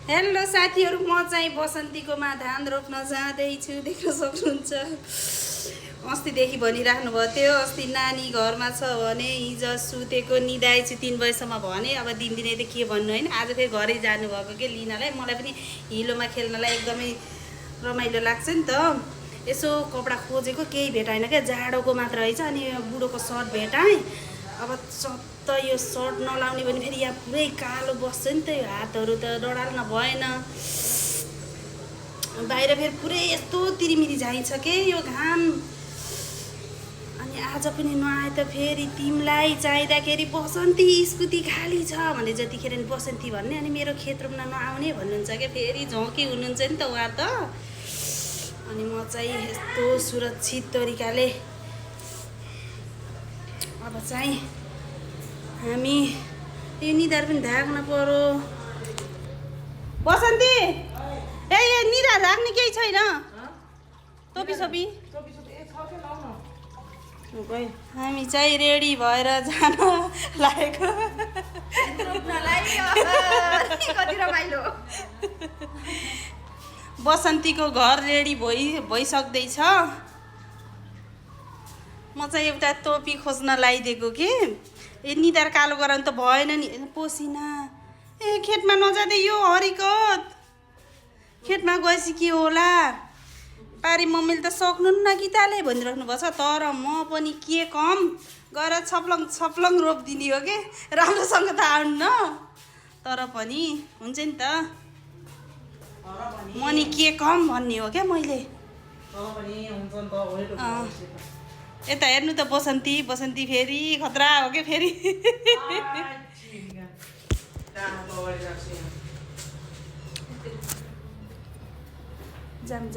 Hello साथीहरु, म चाहिँ बसन्तीकोमा धान रोप्न जाँदैछु। देख्न सक्नुहुन्छ। अस्तिदेखि भनिराख्नु भयो थियो, अस्ति नानी घरमा छ भने हिजो सुतेको निदाएछु 3 बजेसम्म भने। अब दिनदिनै त के भन्नु हैन। आज फेरि घरै जानुभएको के लिनलाई। मलाई पनि हिलोमा खेल्नलाई एकदमै रमाइलो लाग्छ नि त। यसो कपडा खोजेको केही भेटाइन क्या, जाडोको मात्र रहेछ। अनि बुढोको सर्ट भेटाएँ। अब चत्त यो सर्ट नलाउने भने फेरि यहाँ पुरै कालो बस्छ नि त, यो हातहरू त डडाल्न भएन। बाहिर फेरि पुरै यस्तो तिरिमिरी जाइन्छ के यो घाम। अनि आज पनि नआए त फेरि तिमीलाई चाहिँदाखेरि बसन्ती स्कुटी खाली छ भने जतिखेर नि बसन्ती भन्ने, अनि मेरो खेत रोप्न नआउने भन्नुहुन्छ क्या। फेरि झौकी हुनुहुन्छ नि त उहाँ त। अनि म चाहिँ यस्तो सुरक्षित तरिकाले अब चाहिँ हामी यो निधार पनि ढाक्न पर्यो। बसन्ती ए निधार राख्ने केही छैन? टोपी सोपी हामी चाहिँ रेडी भएर जान लागेको। कति रमाइलो। बसन्तीको घर रेडी भइसक्दैछ। म चाहिँ एउटा टोपी खोज्न लगाइदिएको कि निधार कालो गराउनु त भएन नि। पसिना ए खेतमा नजाँदै यो हरिकत खेतमा गएपछि के होला। पारी मम्मीले त सक्नुहुन्न कि ताले भनिराख्नु भएको छ। तर म पनि के कम गएर छप्लङ छप्लङ रोपिदिने हो कि, राम्रोसँग त आउन्न तर पनि हुन्छ नि त। म नि के कम भन्ने हो क्या मैले। यता हेर्नु त बसन्ती फेरि खतरा हो क्या फेरि। जाम